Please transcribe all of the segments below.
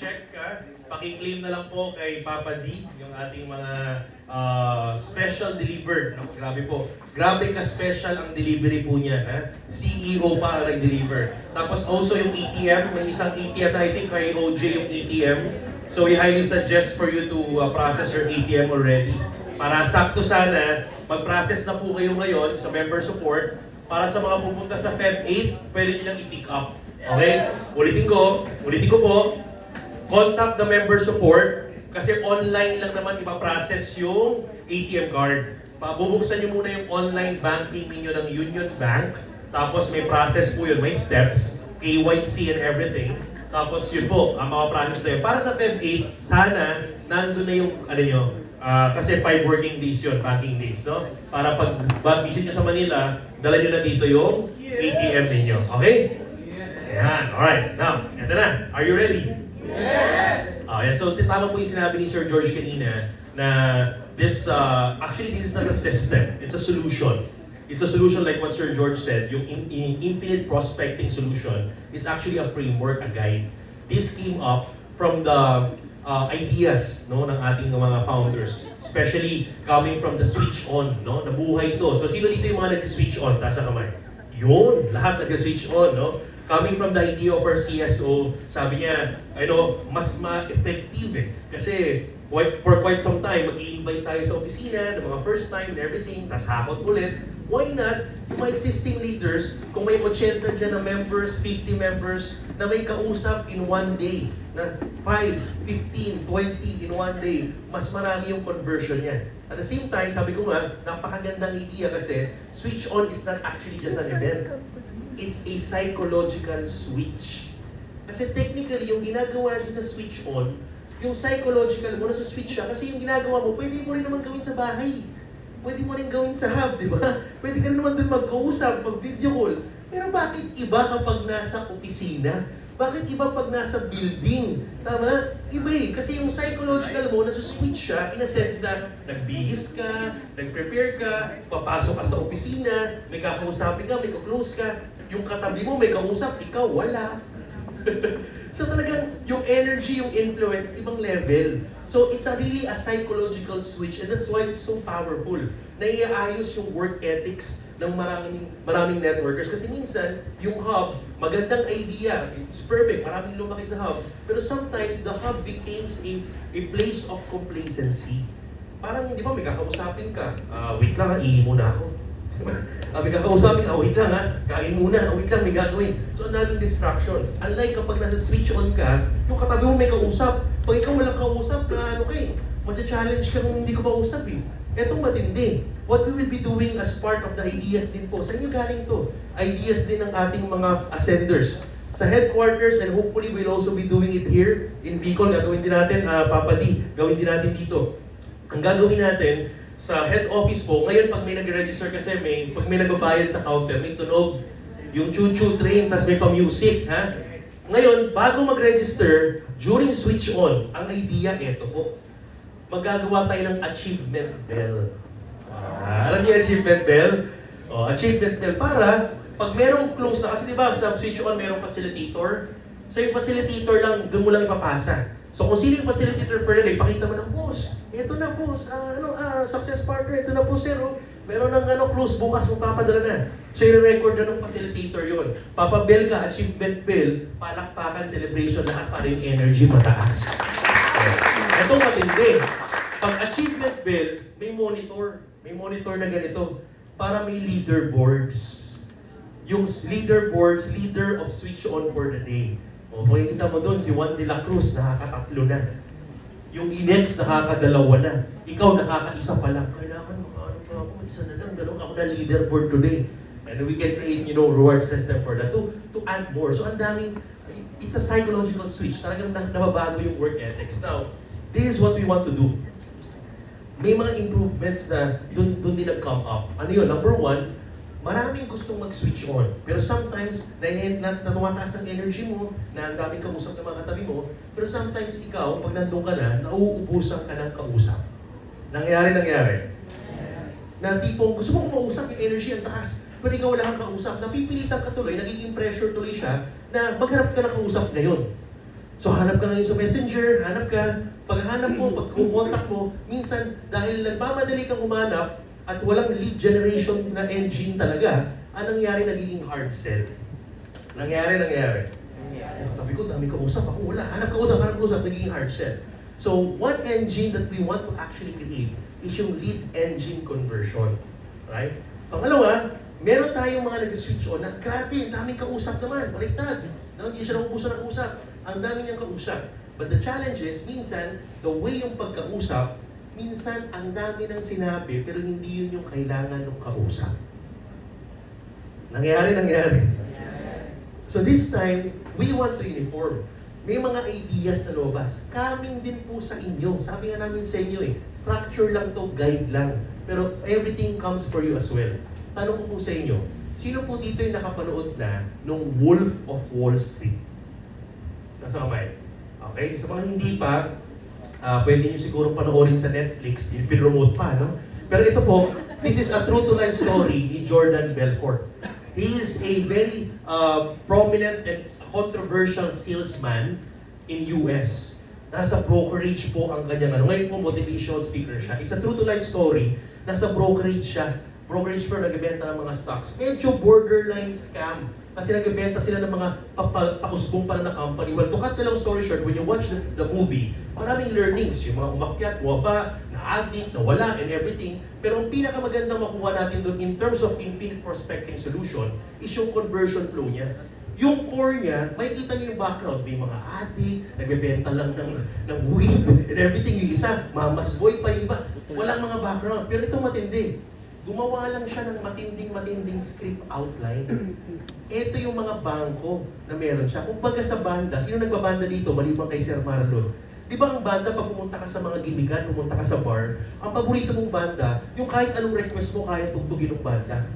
check ka, paki-claim na lang po kay Papa D, yung ating mga special delivered. No? Grabe po. Grabe ka-special ang delivery po niya. Ha? CEO pa ang nag-deliver. Tapos also yung ATM, may isang ATM na I think kay OJ yung ATM. So we highly suggest for you to process your ATM already. Para sakto sana, mag-process na po kayo ngayon sa member support para sa mga pupunta sa Feb 8, pwede nyo lang i-pick up. Okay? Ulitin ko po, contact the member support kasi online lang naman ipaprocess yung ATM card. Bubuksan nyo muna yung online banking ninyo ng Union Bank, tapos may process po yun, may steps, KYC and everything. Tapos yun po, ang mga process na yun. Para sa Feb 8, sana nandun na yung, kasi 5 working days yun, banking days, no? Para pag visit nyo sa Manila, dala nyo na dito yung ATM ninyo. Okay? Ayan, alright. Now, ito na. Are you ready? Yes! Ayan, so tama po yung sinabi ni Sir George kanina na this, actually this is not a system, it's a solution. It's a solution like what Sir George said, yung infinite prospecting solution is actually a framework, a guide. This came up from the ideas no ng ating mga founders, especially coming from the switch on, no? Nabuhay ito. So sino dito yung mga nag-switch on? Taas ang kamay. Yun, lahat nag-switch on, no? Coming from the idea of our CSO, sabi niya, mas ma-effective eh. Kasi for quite some time, mag-i-invite tayo sa opisina, ng mga first time and everything, tas hakot ulit. Why not, yung mga existing leaders, kung may 80 dyan na members, 50 members, na may kausap in one day, na 5, 15, 20 in one day, mas marami yung conversion niya. At the same time, sabi ko nga, napakagandang idea kasi, switch on is not actually just an event. It's a psychological switch. Kasi technically, yung ginagawa natin sa switch on, yung psychological mo, nasa switch siya, kasi yung ginagawa mo, pwede mo rin naman gawin sa bahay. Pwede mo rin gawin sa hub, di ba? Pwede ka rin naman doon mag-uusap, mag-video call. Pero bakit iba kapag nasa opisina? Bakit iba pag nasa building? Tama? Iba eh. Kasi yung psychological mo, nasa switch siya, in a sense na nagbihis ka, nag-prepare ka, papasok ka sa opisina, may kakausapin ka, may kuklose ka, yung katabi mo may kausap, ikaw wala. So talagang yung energy, yung influence, ibang level. So it's really a psychological switch and that's why it's so powerful. Naiaayos yung work ethics ng maraming networkers. Kasi minsan, yung hub, magandang idea, it's perfect, maraming lumaki sa hub. Pero sometimes, the hub becomes a place of complacency. Parang, di ba, may kakausapin ka, wait lang, ihi muna ako. May kakausapin, wait lang kain muna, wait lang, may gagawin. So, ang daming distractions. Unlike kapag nasa switch on ka, yung katabi mo may kausap. Pag ikaw walang kausap, matcha-challenge ka kung hindi ko mausap eh. Etong matindi. What we will be doing as part of the ideas din po, sa inyo galing to, ideas din ng ating mga ascenders. Sa headquarters, and hopefully we'll also be doing it here in Bicol, gagawin din natin, Papa D, gawin din natin dito. Ang gagawin natin, sa head office po, ngayon pag may nag-register kasi, pag may nagbabayad sa counter, may tunog, yung choo-choo train, tas may pa-music, ha? Ngayon, bago mag-register, during switch on, ang idea, eto po, magagawa tayo ng achievement bell. Alam niyo achievement bell? Achievement bell para pag merong close na, kasi di ba sa switch on merong facilitator, so yung facilitator lang, doon mo lang ipapasa. So kung sino yung facilitator for the day, pakita mo ng boss, ito na boss, success partner, ito na po sir, meron ng close bukas mo papadala na. So i-record na ng facilitator yun. Papabel ka, achievement bell, palakpakan, celebration, lahat para yung energy mataas. Ito matindi. Pag achievement bell, may monitor. May monitor na ganito. Para may leaderboards. Yung leaderboards, leader of switch on for the day. Makikita mo doon, si Juan de la Cruz, nakakatatlo na. Yung next, nakakadalawa na. Ikaw, nakakaisa pa lang. Kailangan ako, isa na lang, dalawang ako na leaderboard today. And we can create, reward system for that to add more. So, ang daming, it's a psychological switch. Talagang nababago yung work ethics. Now, this is what we want to do. May mga improvements na dun din nag-come up. Ano yun? Number one, maraming gustong mag-switch on. Pero sometimes, tumataas ang energy mo, na ang daming kausap ng mga katabi mo, pero sometimes ikaw, pag nandun ka na, nauubusan ka ng kausap. Nangyari. Na tipong, gusto mong kausap, yung energy ang taas, pero ikaw wala kang kausap, napipilitan ka tuloy, nagiging pressure tuloy siya, na maghanap ka ng kausap ngayon. So hanap ka ngayon sa messenger, hanap ka, paghanap mo, pag kumontak mo, minsan dahil nagmamadali kang humanap at walang lead generation na engine talaga, anong nangyari, nagiging hard sell. Nangyari. Sabi ko, dami kausap, ako wala. Hanap kausap, nagiging hard sell. So, one engine that we want to actually create is yung lead engine conversion. Right? Pangalawa, meron tayong mga nag-switch on na, grabe, daming kausap naman, baliktad. Hindi siya naubuso ng usap. Ang dami niyang kausap. But the challenge is, minsan, the way yung pagkausap, minsan, ang dami ng sinabi, pero hindi yun yung kailangan ng kausap. Nangyari. So this time, we want to uniform. May mga ideas na lobas. Coming din po sa inyo. Sabi nga namin sa inyo structure lang to, guide lang. Pero everything comes for you as well. Tanong ko po sa inyo, sino po dito yung nakapanood na nung Wolf of Wall Street? Nasa kamay? Okay, sa mga hindi pa, pwede nyo siguro panoorin sa Netflix, pinromote pa, no? Pero ito po, this is a true-to-life story ni Jordan Belfort. He is a very prominent and controversial salesman in US. Nasa brokerage po ang kanyang ngayon po motivational speaker siya. It's a true-to-life story. Nasa brokerage siya. Brokerage firm, nagbebenta ng mga stocks. Medyo borderline scam. Kasi nagbebenta sila ng mga pausbong pala na company. Well, to cut the long story short, when you watch the movie, maraming learnings. Yung mga umakyat, waba, na-addict, nawala, and everything. Pero ang pinakamagandang makuha natin doon in terms of infinite prospecting solution is yung conversion flow niya. Yung core niya, may kita niyo yung background. May mga addict, nagbebenta lang ng weed, and everything. Yung isa, mamas boy pa yung iba. Walang mga background. Pero ito matindi. Gumawa lang siya ng matinding script outline. Ito yung mga bangko na meron siya. Kung baga sa banda, sino nagbabanda dito maliban kay Sir Marlon? Di ba ang banda, pag pumunta ka sa mga gimikan, pumunta ka sa bar, ang paborito mong banda, yung kahit anong request mo, kaya tugtugin ng banda.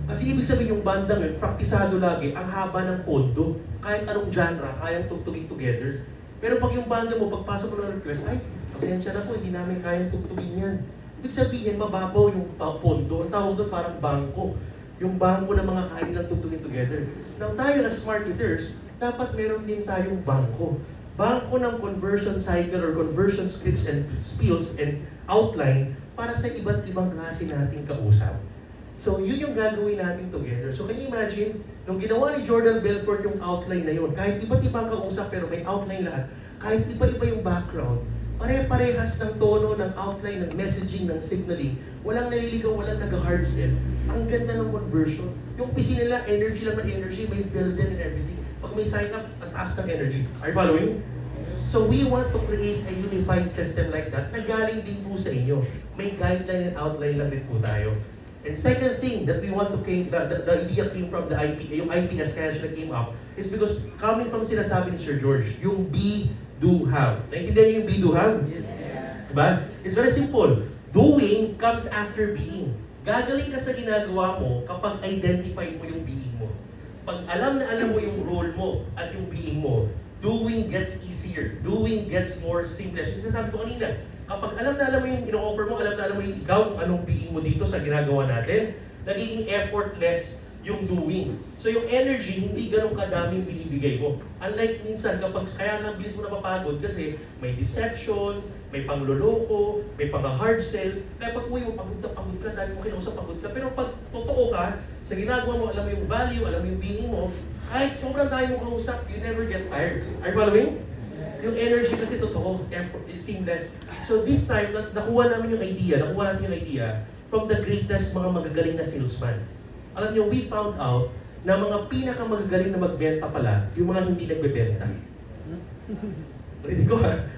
Kasi ibig sabihin yung banda ngayon, praktisado lagi, ang haba ng pondo, kahit anong genre, kayang tugtugin together. Pero pag yung banda mo, pagpasok mo ng request, ay, pasensya na po, hindi namin kayang tugtugin yan. Ibig sabihin, mababaw yung pondo. Ang tawag doon parang bangko. Yung bangko ng mga kain lang tugtugin together. Now tayo as marketers, dapat meron din tayong bangko. Bangko ng conversion cycle or conversion scripts and spills and outline para sa iba't ibang klase nating kausap. So yun yung gagawin natin together. So can you imagine, nung ginawa ni Jordan Belfort yung outline na yun, kahit iba't ibang kausap pero may outline lahat, kahit iba-iba yung background, pare-parehas ng tono, ng outline, ng messaging, ng signaling. Walang naliligaw, walang nag-hard sell. Ang ganda ng conversion. Yung PC nila, energy lang ng energy, may build-in and everything. Pag may sign up, ang taas ng energy. Are you following? So we want to create a unified system like that na galing din po sa inyo. May guideline and outline lang din po tayo. And second thing that we want to came, the idea came from the IP, yung IP as kaya siya came up, is because coming from sinasabi ni Sir George, yung be, do, have. Naintindihan niyo yung be, do, have? Yes. Diba? It's very simple. Doing comes after being. Gagaling ka sa ginagawa mo kapag identify mo yung being mo. Pag alam na alam mo yung role mo at yung being mo, doing gets easier. Doing gets more seamless. Yung sinasabi ko kanina, kapag alam na alam mo yung ino-offer mo, alam na alam mo yung ikaw, anong being mo dito sa ginagawa natin, nagiging effortless yung doing. So yung energy, hindi ganun kadaming binibigay mo. Unlike minsan, kapag kaya nga bilis mo na mapagod kasi may deception, may pangloloko, may pang-hard sell. Kaya pag uwi mo, pagod ka, dahil mo kinausap, pagod ka. Pero pag totoo ka, sa ginagawa mo, alam mo yung value, alam mo yung being mo, kahit sobrang tayo mo kausap, you never get tired. Are you following? Yung energy kasi totoo, seamless. So this time, nakuha namin yung idea, nakuha natin yung idea from the greatest mga magagaling na salesman. Alam niyo, we found out na mga pinakamagagaling na magbenta pala, yung mga hindi nagbebenta. Ulitin ko ha.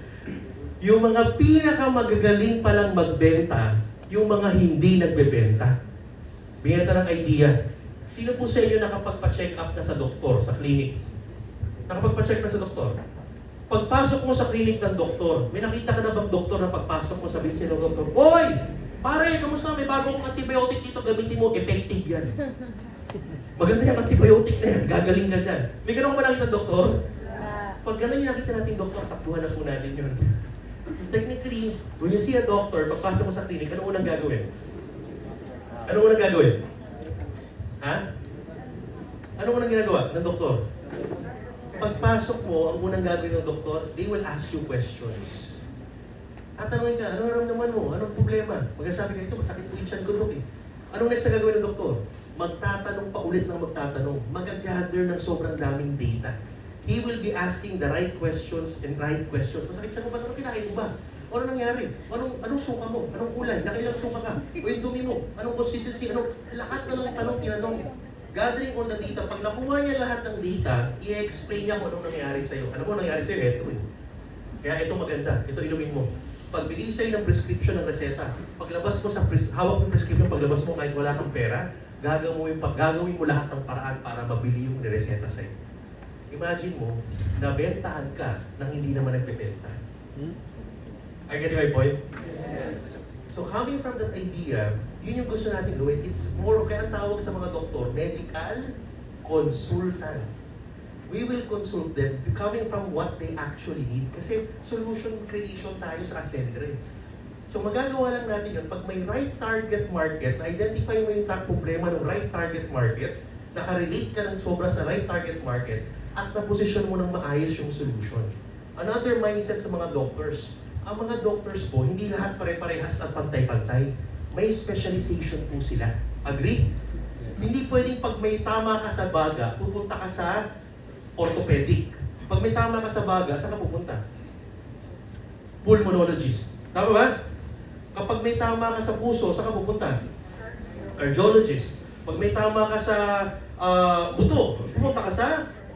Yung mga pinakamagagaling palang magbenta, yung mga hindi nagbebenta. Bigyan ng idea. Sino po sa inyo nakapagpa-check up na sa doktor, sa clinic? Nakapagpa-check na sa doktor? Pagpasok mo sa clinic ng doktor, may nakita ka na bang doktor na pagpasok mo sabihin sa'yo ng doktor, "Hoy! Pare, kamusta? May bago kong antibiotic dito, gamitin mo, effective yan." Maganda yung antibiotic na yan, gagaling ka dyan. May ganun ka ba nakita doktor? Pag ganun yung nakita natin doktor, takbuhan na po natin yun. Technically, when you see a doctor, pagpasok mo sa clinic, ano unang gagawin? Ano unang gagawin? Ha? Ano unang ginagawa ng doktor? Pagpasok mo, ang unang gagawin ng doktor, they will ask you questions. At tanongin ka, ano naman mo? Anong problema? Magsasabi ka, ito, masakit po yung tiyan ko, Dok eh. Anong next na gagawin ng doktor? Magtatanong pa ulit ng magtatanong. Mag-gather ng sobrang daming data. He will be asking the right questions and right questions. Masakit siya mo ba? Anong kinain mo ba? O ano nangyari? Anong suka mo? Anong kulay? Nakailang suka ka? O yung dumi mo? Anong consistency? Lahat na ng tanong tinanong. Gathering on the data. Pag nakuha niya lahat ng data, i-explain niya kung anong nangyari sa'yo. Ano mo nangyari sa'yo? Ito eh. Kaya ito maganda. Ito inumin mo. Pagbigay sa'yo ng prescription ng reseta, paglabas mo sa hawak mo yung prescription, paglabas mo kahit wala kang pera, gagawin mo lahat ng paraan para mabili yung reseta sa'yo. Imagine mo, nabentahan ka nang hindi naman nagbebenta. Are you getting my point? Yes. So coming from that idea, yun yung gusto natin gawin. It's more, kaya ang tawag sa mga doktor, medical consultant. We will consult them coming from what they actually need. Kasi solution creation tayo sa Ascender. So magagawa lang natin yun, pag may right target market, na-identify mo yung problema ng right target market, nakarelate ka ng sobra sa right target market, at na-position mo ng maayos yung solution. Another mindset sa mga doctors. Ang mga doctors po, hindi lahat pare-parehas at pantay-pantay. May specialization po sila. Agree? Hindi pwedeng pag may tama ka sa baga, pupunta ka sa orthopedic. Pag may tama ka sa baga, saan ka pupunta? Pulmonologist. Tama ba? Kapag may tama ka sa puso, saan ka pupunta? Cardiologist. Pag may tama ka sa buto, pupunta ka sa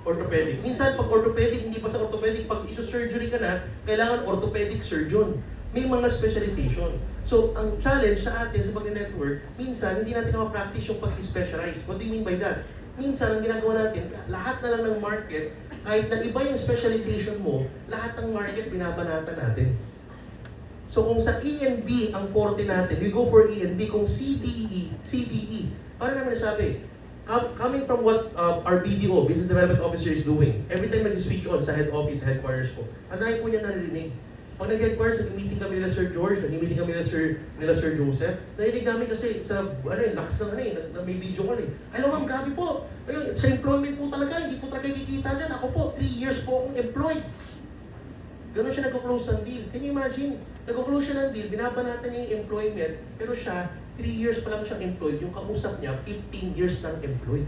orthopedic. Minsan, pag orthopedic, hindi pa sa orthopedic, pag iso-surgery ka na, kailangan orthopedic surgeon. May mga specialization. So, ang challenge sa atin sa pag-network, minsan, hindi natin na-practice yung pag-specialize. What do you mean by that? Minsan, ang ginagawa natin, lahat na lang ng market, kahit na iba yung specialization mo, lahat ng market binabanatan natin. So kung sa E&B ang forte natin, we go for E&B. Kung CDE, paano naman nasabi? Coming from what our BDO, Business Development Officer, is doing, every time nag-switch on sa head office, sa headquarters ko, ang dahil po niya naririnig. Pag nag-headquarters, nag-meeting kami nila Sir George, nag-meeting kami nila Sir Joseph, narinig namin kasi sa, lakas ng na may video call eh. Hello ma'am, grabe po. Ayun, sa employment po talaga, hindi po talaga kikita dyan. Ako po, 3 years po akong employed. Ganun siya nag-close ng deal. Can you imagine? Nag-close siya ng deal, binabanatan niya yung employment, pero siya, 3 years pa lang siyang employed, yung kausap niya, 15 years nang employed.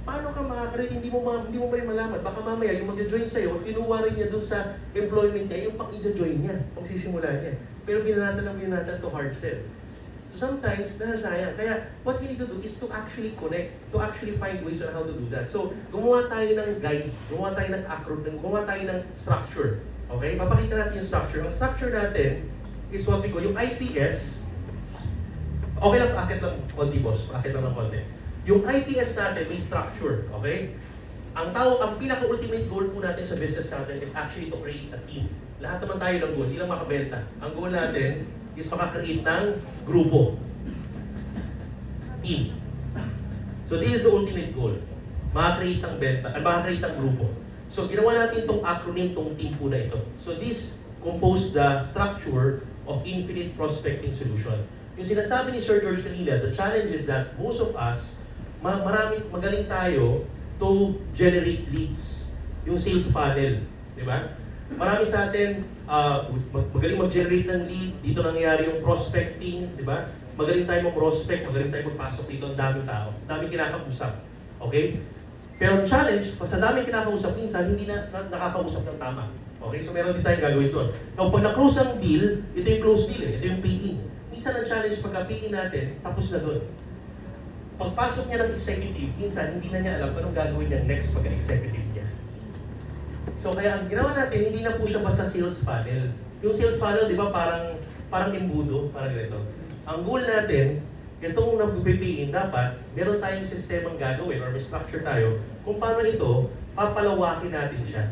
Paano ka makaka-rate? Hindi mo rin malaman. Baka mamaya, yung mag-join sa'yo, kinuha rin niya dun sa employment niya, yung pang-i-join niya, pang-sisimula niya. Pero binanatan to hard sell. So sometimes, nasasayang. Kaya, what we need to do is to actually connect, to actually find ways on how to do that. So, gumawa tayo ng guide, gumawa tayo ng acronym, gumawa tayo ng structure. Okay? Papakita natin yung structure. Ang structure natin is what we call, yung IPS, okay lang, akit ng konti, boss. Akit lang ng konti. Yung IPS natin may structure, okay? Ang pinaka-ultimate goal po natin sa business natin is actually to create a team. Lahat naman tayo ng goal, hindi lang makabenta. Ang goal natin is makakreate ng grupo. Team. So this is the ultimate goal. Makakreate ng benta, makakreate ng grupo. So ginawa natin itong acronym, itong team po na ito. So this compose the structure of Infinite Prospecting Solution. Yung sinasabi ni Sir George kanina, the challenge is that most of us, magaling tayo to generate leads. Yung sales funnel, di ba? Marami sa atin, magaling mag-generate ng lead, dito nangyayari yung prospecting, di ba? Magaling tayo mag-prospect, magaling tayo magpasok dito, ang daming tao, daming kinakausap. Okay? Pero challenge, sa daming kinakausap, minsan hindi na nakakausap ng tama. Okay? So meron din tayong gagawin doon. Now, pag na-close ang deal, ito yung close deal, ito yung pay-in. Minsan ang challenge, pagka-pay-in natin, tapos na doon. Pagpasok niya ng executive, minsan hindi na niya alam anong gagawin niya next pagka-executive niya. So kaya ang ginawa natin, hindi na po siya basta sales funnel. Yung sales funnel, di ba, parang embudo, parang ganito. Ang goal natin, itong nag-PPIN, dapat meron tayong sistemang gagawin or may structure tayo kung paano ito, papalawakin natin siya.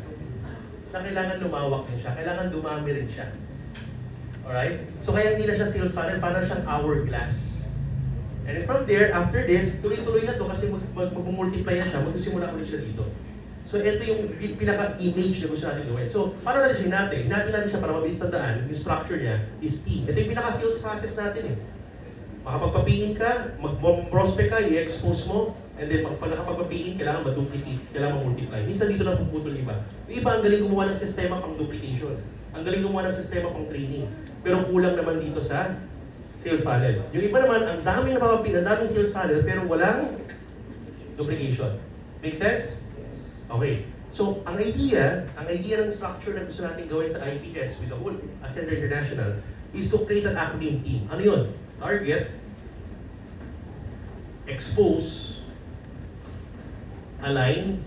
Na kailangan lumawak din siya, kailangan dumami rin siya. Alright? So kaya hindi na siya sales funnel, parang siyang hourglass. And from there, after this, tuloy-tuloy na to kasi mag-multiply na siya, magsisimula ulit siya dito. So ito yung pinaka-image na gusto natin gawin. So paano natin siya hinati? Hinati natin siya para mabilis tandaan, yung structure niya is team. Ito yung pinaka-sales process natin eh. Makapagpapingin ka, mag-prospect ka, i-expose mo, And then pag nakapagpapiin, kailangan ma-duplicate, kailangan ma-multiply. Minsan dito lang puputol iba. Yung iba, ang galing gumawa ng sistema pang duplication. Ang galing gumawa ng sistema pang training. Pero kulang naman dito sa sales funnel. Yung iba naman, ang daming napapapil, ang daming sales funnel, pero walang duplication. Make sense? Okay. So, ang idea ng structure na gusto natin gawin sa IPS with the whole Ascender International is to create an acronym team. Ano yun? Target, expose, align,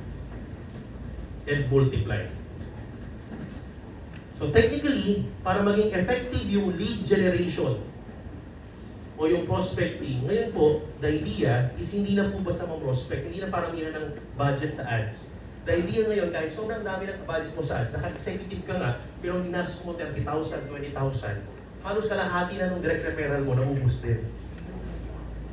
and multiply. So technically, para maging effective yung lead generation o yung prospecting, ngayon po, the idea is hindi na po basta mag-prospect, hindi na paramihan ng budget sa ads. The idea ngayon, kahit sobrang dami ng budget mo sa ads, naka-executive ka nga, pero ginastos mo 30,000, 20,000, halos kalahati na nung direct referral mo, naubos din.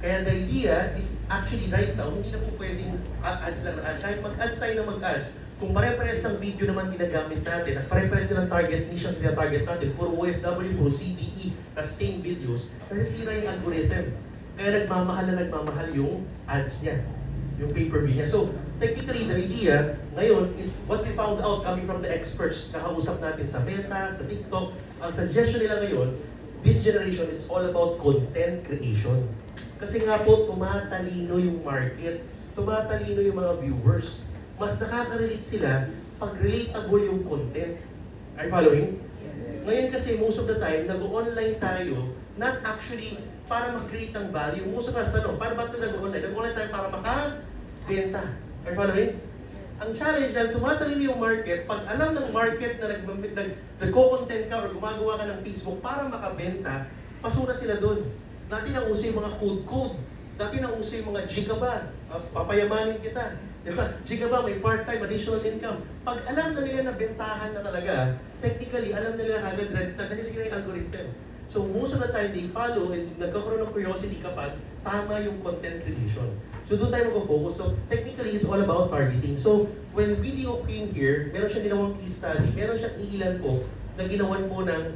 Kaya the idea is actually right now, hindi na po pwedeng ads lang na ads. Kahit mag-ads tayo na mag-ads, kung pare-pares ng video naman ginagamit natin, at pare-pares ng target niche ang tinatarget natin, puro OFW, puro CBE, na same videos, nasisira yung algorithm. Kaya nagmamahal yung ads niya, yung pay-per-view niya. So, technically, the idea ngayon is what we found out coming from the experts na kausap natin sa Meta, sa TikTok. Ang suggestion nila ngayon, this generation, it's all about content creation. Kasi nga po, tumatalino yung market, tumatalino yung mga viewers. Mas nakaka-relate sila pag relatable yung content. Are you following? Yes. Ngayon kasi, most of the time, nag-online tayo, not actually para mag-create ng value. Most of us, tanong, paano ba ito nag-online? Nag-online tayo para makabenta. Are you following? Ang challenge dahil tumatalino yung market, pag alam ng market na nagko-content ka or gumagawa ka ng Facebook para makabenta, pasura sila doon. Dati na uso yung mga code. Dati na uso yung mga gigaba. Papayamanin kita. Diba? Gigaba, may part-time additional income. Pag alam na nila na bentahan na talaga, technically, alam na nila agad na kasi sila yung algorithm. So most of the time, they follow and nagkakaroon ng curiosity kapag tama yung content creation. So doon tayo mag-focus. So technically, it's all about targeting. So when video came here, meron siya ginawang case study. Meron siya iilan po na ginawan po ng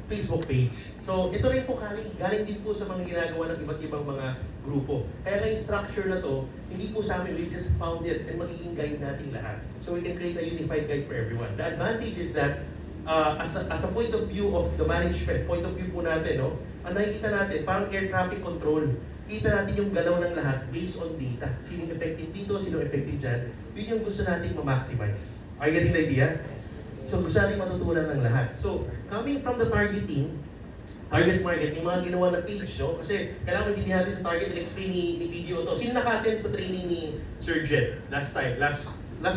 Facebook page. So, ito rin po galing din po sa mga ginagawa ng iba't ibang mga grupo. Kaya nga yung structure na to, hindi po sa amin, we just found it and magiging guide natin lahat. So, we can create a unified guide for everyone. The advantage is that, as a point of view of the management, point of view po natin, no, ang nakikita natin, parang air traffic control, kita natin yung galaw ng lahat based on data. Sino effective dito, sino effective dyan. Yun yung gusto natin ma-maximize. Are you getting the idea? So, gusto natin matutunan ng lahat. So, coming from the targeting, target market, yung mga ginawa na page, no? Kasi kailangan maintindihan natin sa target, in-explain ni video to. Sino naka-attend sa training ni Sir Jet last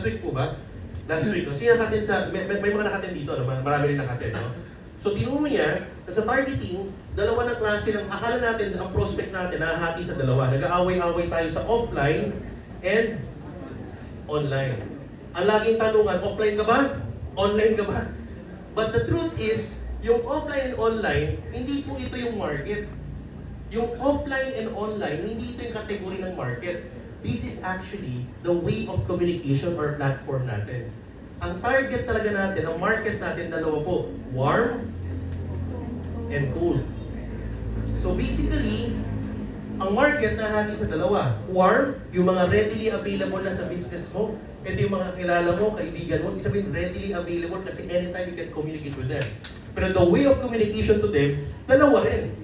week po ba? Last week, no? Sino naka-attend sa, may mga naka-attend dito, no? Marami rin naka-attend, no? So tinuro niya, na sa targeting, dalawa na klase ng, akala natin, ang prospect natin, nahahati sa dalawa. Nag-aaway-away tayo sa offline and online. Ang laging tanungan, offline ka ba? Online ka ba? But the truth is, yung offline and online, hindi po ito yung market. Yung offline and online, hindi ito yung kategory ng market. This is actually the way of communication or platform natin. Ang target talaga natin, ang market natin, dalawa po, warm and cold. So basically, ang market nahati sa dalawa. Warm, yung mga readily available na sa business mo. Ito yung mga kilala mo, kaibigan mo. Ibig sabihin, readily available kasi anytime you can communicate with them. Pero the way of communication to them, dalawa rin.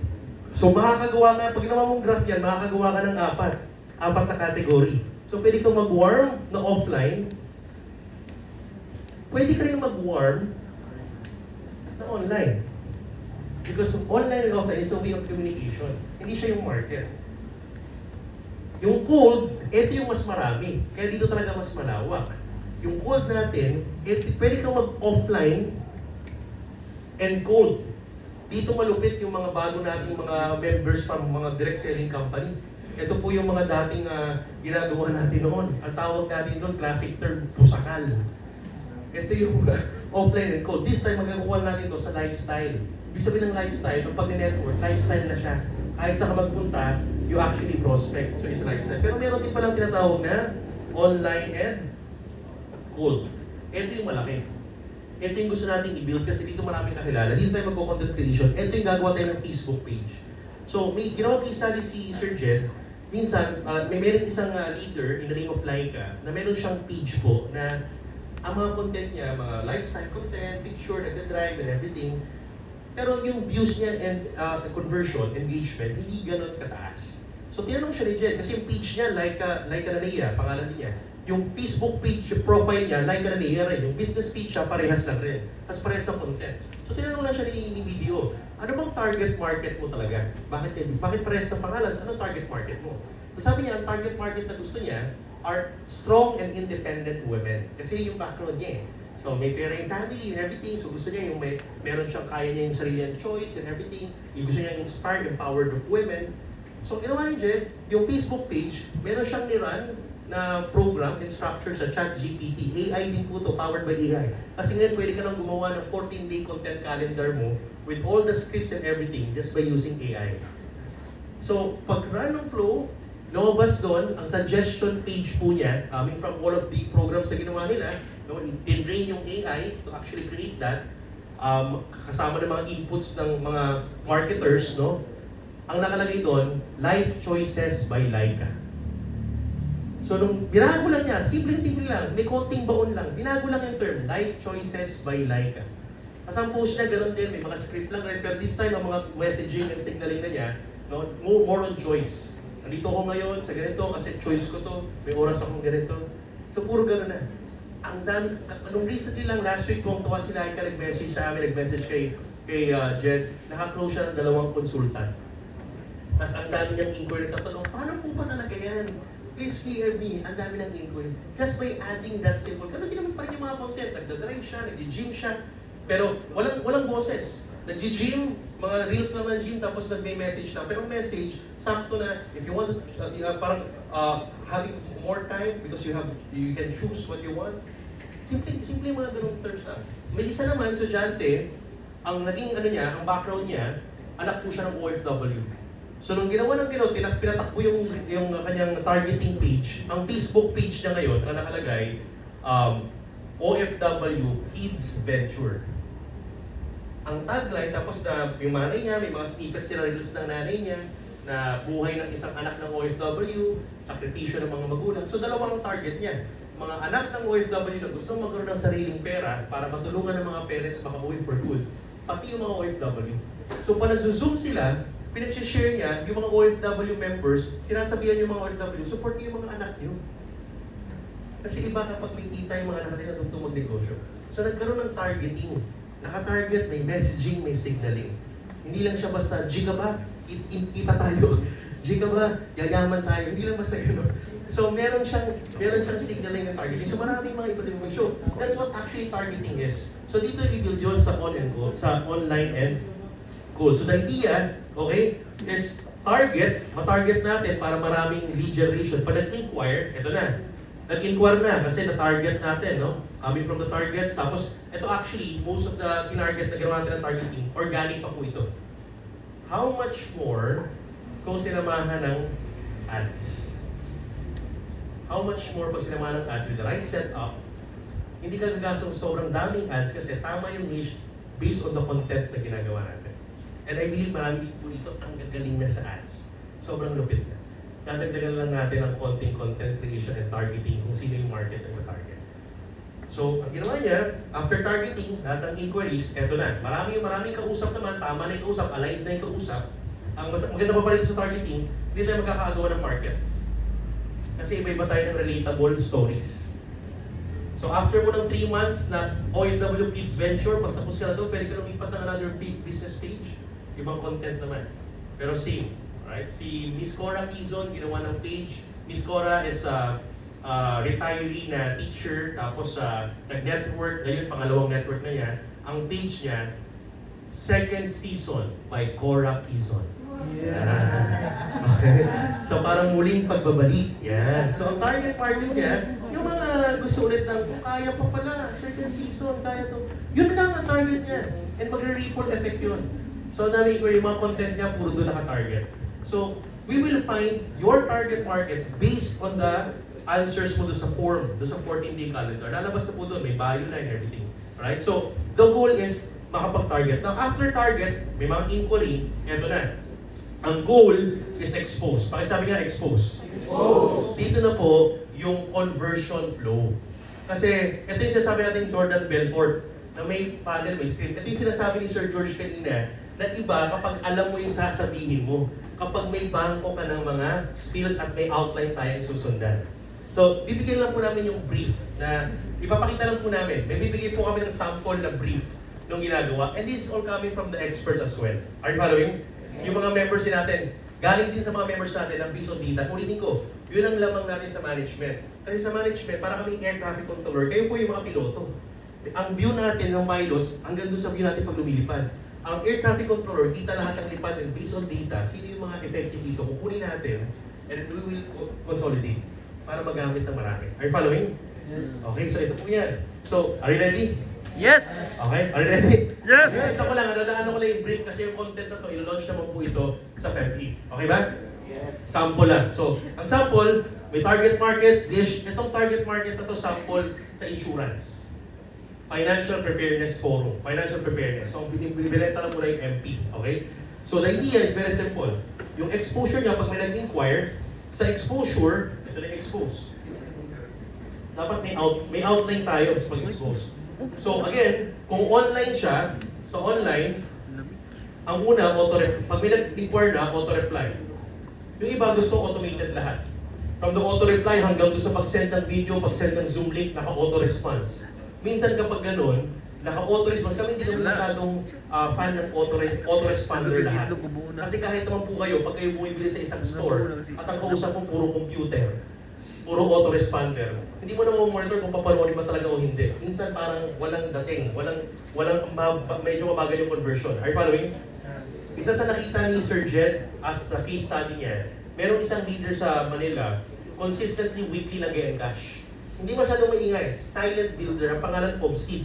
So makakagawa ka, pag ginawa mong graph yan, makakagawa ka ng apat na category. So pwede kang mag-warm na offline, pwede ka rin mag-warm na online. Because online and offline is a way of communication. Hindi siya yung market. Yung cold, ito yung mas marami. Kaya dito talaga mas malawak. Yung cold natin, pwede kang mag-offline and cold. Dito malupit yung mga bago nating mga members from mga direct selling company. Ito po yung mga dating ginagawa natin noon. Ang tawag natin doon, classic term, pusakal. Ito yung offline and cold. This time, magagawa natin to sa lifestyle. Ibig sabihin ng lifestyle, ng pag-network, lifestyle na siya. Kahit sa ka magpunta, you actually prospect. So, it's a lifestyle. Pero meron din palang tinatawag na online and cold. Ito yung malaki. Ito yung gusto natin i-build kasi dito maraming kakilala. Dito tayo mag-content creation. Ito yung gagawa tayo ng Facebook page. So, may ginawa case study si Sir Jen. minsan, meron isang leader in the name of Laika na meron siyang page po na ang mga content niya, mga lifestyle content, picture, nagda-drive and everything. Pero yung views niya and conversion, engagement, hindi ganun kataas. So tinanong siya ni Jen, kasi yung page niya, Laika Nanea, pangalan niya. Yung Facebook page, yung profile niya, Laika Nanea rin. Yung business page siya, parehas lang rin. Tapos parehas ang content. So tinanong lang siya ni video, ano bang target market mo talaga? Bakit parehas ng pangalan? Anong target market mo? So sabi niya, ang target market na gusto niya are strong and independent women. Kasi yung background niya eh. So may pera yung family and everything. So gusto niya yung meron siyang kaya niya yung sarili niyang choice and everything. Yung gusto niya inspire, empowered of women. So ginawa ni Jen, yung Facebook page, meron siyang niran na program and structure sa ChatGPT. AI din po to, powered by AI. Kasi ngayon pwede ka nang gumawa ng 14-day content calendar mo with all the scripts and everything just by using AI. So pag run ng flow, lumabas doon, ang suggestion page po niya, coming from all of the programs na ginawa nila, no, tinrain yung AI to actually create that, kasama ng mga inputs ng mga marketers, no? Ang nakalagay doon, life choices by Laika. So nung binago lang niya, simple lang, may konting baon lang, binago lang yung term, life choices by Laika. Kasi ang post niya, ganoon din, may mga script lang rin, pero this time, ang mga messaging and signaling na niya, no, more on choice. Nandito ako ngayon sa ganito kasi choice ko to, may oras akong ganito. So puro gano'n na. Ang dami, nung recently lang, last week, kung tuwa si Laika, nag-message sa amin, nag-message kay Jen, nakaklose siya ng 2 konsultan. Tapos ang dami niyang inquiry, tatanong, paano po ba talaga yan? Please PM me, ang dami ng inquiry. Just by adding that simple, ganun din naman pa rin yung mga content. Nagdadrive siya, nag-gym siya, pero walang boses. Nag-gym, mga reels lang ng gym, tapos nag-message lang. Pero message, sakto na, if you want to, parang having more time because you can choose what you want. Simple mga ganung terms lang. May isa naman, estudyante, ang naging ang background niya, anak po siya ng OFW. So nung ginawa ng pinatakbo yung kanyang targeting page, ang Facebook page niya ngayon, ang nakalagay, OFW Kids Venture. Ang tagline, tapos na yung nanay niya, may mga snippets sila reels ng nanay niya, na buhay ng isang anak ng OFW, sakripisyo ng mga magulang. So dalawang target niya. Mga anak ng OFW na gusto magkaroon ng sariling pera para matulungan ng mga parents makauwi for good, pati yung mga OFW. So pag nag-zoom sila, pinag-share niya yung mga OFW members, sinasabihan yung mga OFW, support niyo yung mga anak niyo. Kasi iba kapag may kita yung mga anak nila tugtong magnegosyo. So nagkaroon ng targeting. Naka-target, may messaging, may signaling. Hindi lang siya basta, Giga ba? Kita tayo. Giga ba? Yayaman tayo. Hindi lang basta gano'n. So meron siyang signaling ng targeting. So maraming mga iba din mo show. That's what actually targeting is. So dito i-build yun sa online and code. So the idea, okay, is matarget natin para maraming lead generation. Pag nag-inquire, ito na. Nag-inquire na kasi na-target natin, no? Coming from the targets. Tapos, ito actually, most of the tinarget na ginawa natin ng targeting, organic pa po ito. How much more kung sinamahan ng ads? How much more pag sinamahan ng ads with the right setup? Hindi ka gagasong sobrang daming ads kasi tama yung niche based on the content na ginagawa natin. And I believe marami po dito ang gagaling na sa ads. Sobrang lupit na. Dadagdagan lang natin ang konting content creation and targeting kung sino yung market na target. So, ang ginawa niya, after targeting, lahat ng inquiries, eto na. Maraming kausap naman, tama na yung kausap, aligned na yung kausap. Ang maganda pa pa rin sa targeting, hindi tayo magkakaagawa ng market. Kasi iba-iba tayo ng relatable stories. So after mo ng 3 months na OFW Kids Venture, pag tapos ka na doon, pwede ka lumipat ng another big business page. Ibang content naman. Pero same. Right? Si Miss Cora Quizon, ginawa ng page. Miss Cora is a retiree na teacher, tapos nag-network, ngayon pangalawang network na niya. Ang page niya, second season by Cora Quizon. Yeah. Okay. So parang muling pagbabalik. Yan. So ang target market niya, yung mga gusto ulit ng, kaya pa pala, second season, kaya to. Yun lang ang target niya. And magre-ripple effect yun. So dami ko yung mga content niya, puro doon naka-target. So we will find your target market based on the answers mo doon sa form, doon sa 14-day calendar. Lalabas na po doon, may bio na and everything. Alright? So the goal is makapag-target. Now after target, may mga inquiry, eto na. Ang goal is expose. Pakisabi nga, expose. Dito na po yung conversion flow. Kasi ito yung sinasabi natin Jordan Belfort na may panel, may script. Ito yung sinasabi ni Sir George kanina na iba kapag alam mo yung sasabihin mo. Kapag may bangko ka ng mga spills at may outline tayong susundan. So, bibigyan lang po namin yung brief na ipapakita lang po namin. May bibigay po kami ng sample na brief nung ginagawa. And this is all coming from the experts as well. Are you following? Yung mga members natin, galing din sa mga members natin ng Based on Data. Ulitin ko, yun ang lamang natin sa management. Kasi sa management, para kaming air traffic controller, kayo po yung mga piloto. Ang view natin ng pilots, hanggang dun sa view natin pag lumilipad. Ang air traffic controller, kita lahat ng lipad and based on data, sino yung mga effective dito, kukunin natin, and we will consolidate para magamit ng marami. Are you following? Okay, so ito po yan. So, are you ready? Yes! Okay, are you ready? Yes! Isa ko lang, nadadaanan ko lang yung brief kasi yung content na to, ilo-launch naman po ito sa FEP. Okay ba? Yes. Sample lang. So, ang sample, may target market, itong target market na to sample sa insurance. Financial Preparedness Forum. Financial Preparedness. So, binibenta lang muna yung MP. Okay? So, the idea is very simple. Yung exposure niya, pag may nag-inquire, sa exposure, ito na yung expose. Dapat may outline tayo sa pag-expose. So, again, kung online siya, sa online, ang una, pag may nag-inquire na, auto-reply. Yung iba gusto automated lahat. From the auto-reply hanggang doon sa pag-send ng video, pag-send ng Zoom link, naka-auto-response. Minsan kapag ganun, naka-auto-response, kami hindi naman masyadong fan ng auto-responder lahat. Kasi kahit naman po kayo, pag kayo bumibili sa isang store, at ang kausap mo puro computer, puro auto-responder, hindi mo na monitor kung papanoorin ba talaga o hindi. Minsan parang walang dating, medyo mabagal yung conversion. Are you following? Isa sa nakita ni Sir Jed as the case study niya, merong isang leader sa Manila, consistently weekly nag-encash. Hindi masyadong maingay, silent builder, ang pangalan Obsid.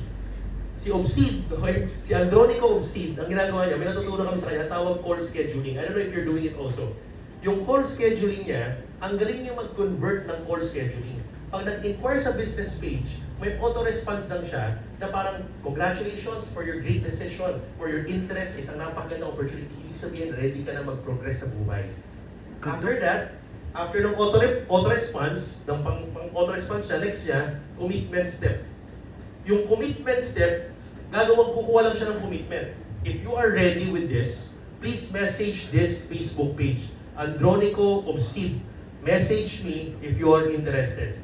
Si Obsid, okay? Si Andronico Obsid, ang ginagawa niya, may natutunan kami sa kanya, tawag call scheduling. I don't know if you're doing it also. Yung call scheduling niya, ang galing niya mag-convert ng call scheduling. Pag nag-inquire sa business page, may auto-response lang siya na parang, congratulations for your great decision, for your interest, isang napakagandang opportunity. Ibig sabihin, ready ka na mag-progress sa buhay. After that, after ng auto-response, ng pang-auto-response niya, next niya, commitment step. Yung commitment step, kukuha lang siya ng commitment. If you are ready with this, please message this Facebook page. Andronico Obsid. Message me if you are interested.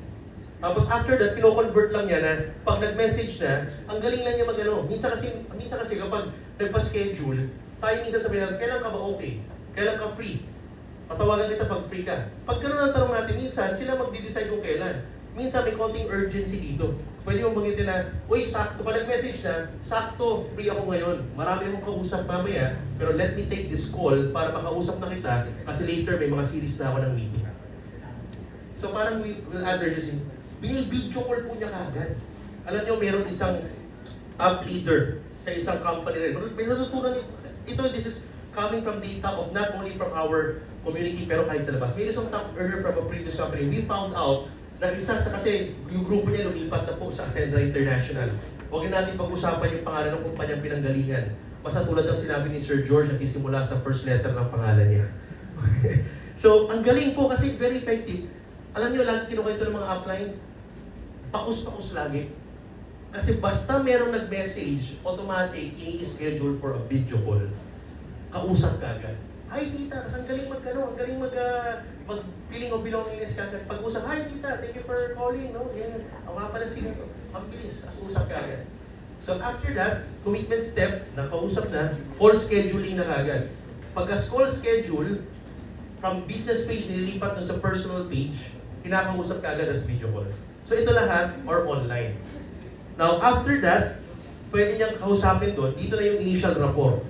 Tapos after that, kino-convert lang niya na pag nag-message na, ang galing lang niya mag-ano. Minsan kasi kapag nagpa-schedule, tayo minsan sabihin natin, kailan ka ba okay? Kailan ka free? Patawagan kita pag free ka. Pag gano'n ang tanong natin, minsan sila magdi-decide kung kailan. Minsan may konting urgency dito. Pwede mong bangitin na, uy, sakto, pag nag-message na, sakto, free ako ngayon. Marami akong kausap mamaya, pero let me take this call para makausap na kita kasi later may mga series na ako ng meeting. So parang we'll address this. Bini-video call po niya kagad. Alam niyo, meron isang app leader sa isang company rin. May natutunan ito, this is coming from data of not only from our community, pero kahit sa labas. May isang top earner from a previous company, we found out na kasi yung grupo niya lumipat na po sa Ascendra International. Huwag natin pag-usapan yung pangalan ng kumpanyang pinanggalingan. Basta tulad ng sinabi ni Sir George na kisimula sa first letter ng pangalan niya. So, ang galing po kasi very effective. Alam niyo, lagi kinukwento ng mga upline, pakus-pakus lagi. Kasi basta merong nag-message, automatic, ini-schedule for a video call. Kausap ka agad. Hi tita, ang galing ang galing feeling of belongingness ka agad. Pag-usap, hi tita, thank you for calling, no? Yan, ako nga pala sino to. Ang bilis, usap ka agad. So after that, commitment step, nakausap na, call scheduling na agad. Pagka-call schedule, from business page nililipat sa personal page, kinakausap ka agad as video call. So ito lahat, or online. Now, after that, pwede niyang kausapin doon, dito na yung initial rapport.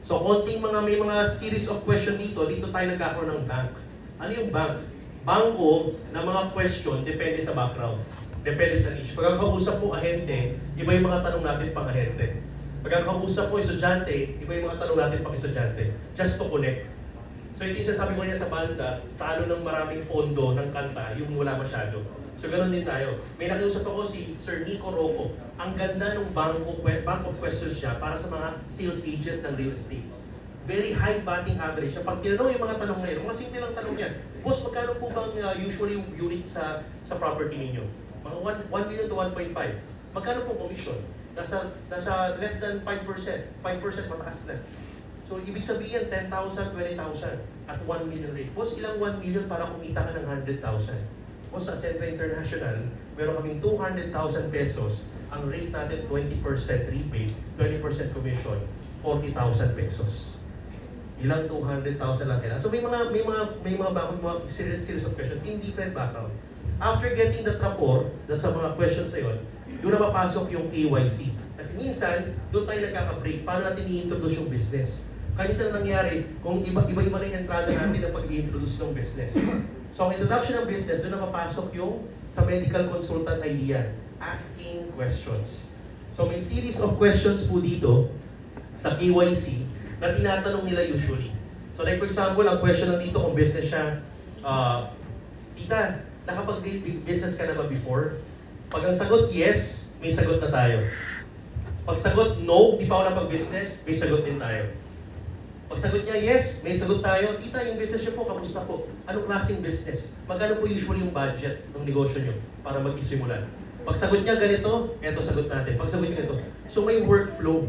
So, may mga series of question dito tayo nagkakaroon ng bank. Ano yung bank? Bangko na mga question, depende sa background. Depende sa niche. Pag ang kausap mo ahente, iba yung mga tanong natin pang ahente. Pag ang kausap mo estudyante, iba yung mga tanong natin pang estudyante. Just to connect. So, ito yung sasabi ko niya sa banda, talo ng maraming pondo ng kanta, yung wala masyado. So, ganoon din tayo. May nakiusap ako si Sir Nico Rocco. Ang ganda ng bank of questions niya para sa mga sales agent ng real estate. very high batting average. Pag tinanong yung mga tanong ngayon, mga simple lang tanong yan. Boss, magkano po bang usually yung unit sa property ninyo? Mga 1 million to 1.5. Magkano po commission? Nasa less than 5%. 5% mataas na. So, ibig sabihin, 10,000, 20,000 at 1 million rate. Boss, ilang 1 million para kumita ka ng 100,000? Boss, sa Centro International, meron kaming 200,000 pesos. Ang rate natin, 20% rebate, 20% commission, 40,000 pesos. Ilang 200,000 lang kailangan. So, may mga series of questions in different background. After getting that rapport, sa mga questions na yun, doon na mapasok yung KYC. Kasi minsan, doon tayo nagkaka-break. Paano natin i-introduce yung business? Kanina na nangyari, kung iba-iba na yung entrada natin ng pag-i-introduce ng business. So, ang introduction ng business, doon na mapasok yung sa medical consultant idea, asking questions. So, may series of questions po dito sa KYC na tinatanong nila usually. So, like for example, ang question lang dito kung business siya, Tita, nakapag-business ka na ba before? Pag ang sagot yes, may sagot na tayo. Pag sagot no, di pa ako napag-business, may sagot din tayo. Pag sagot niya yes, may sagot tayo. Tita, yung business niyo po, kamusta po? Anong klaseng business? Magkano po usually yung budget ng negosyo niyo para mag-isimulan? Pag sagot niya ganito, eto sagot natin. Pag sagot niya ganito. So may workflow.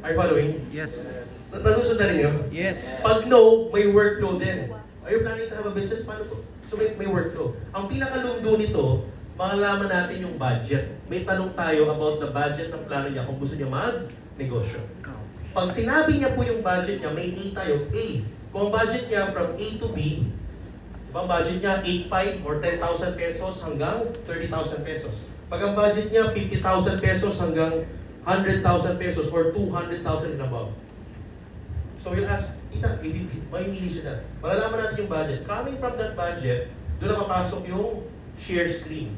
Are you following? Yes. Nalusundan niyo? Yes. Pag no, may workflow din. Are you planning to have a business? Paano po? So may workflow. Ang pinakalundo nito, makalaman natin yung budget. May tanong tayo about the budget ng plano niya kung gusto niya mag-negosyo. Pag sinabi niya po yung budget niya, may A tayo. A. Kung ang budget niya from A to B, ang budget niya 8.5 or 10,000 pesos hanggang 30,000 pesos. Pag ang budget niya 50,000 pesos hanggang 100,000 pesos or 200,000 and above. So we'll ask, Tita, may mili siya na. Malalaman natin yung budget. Coming from that budget, doon na mapasok yung share screen.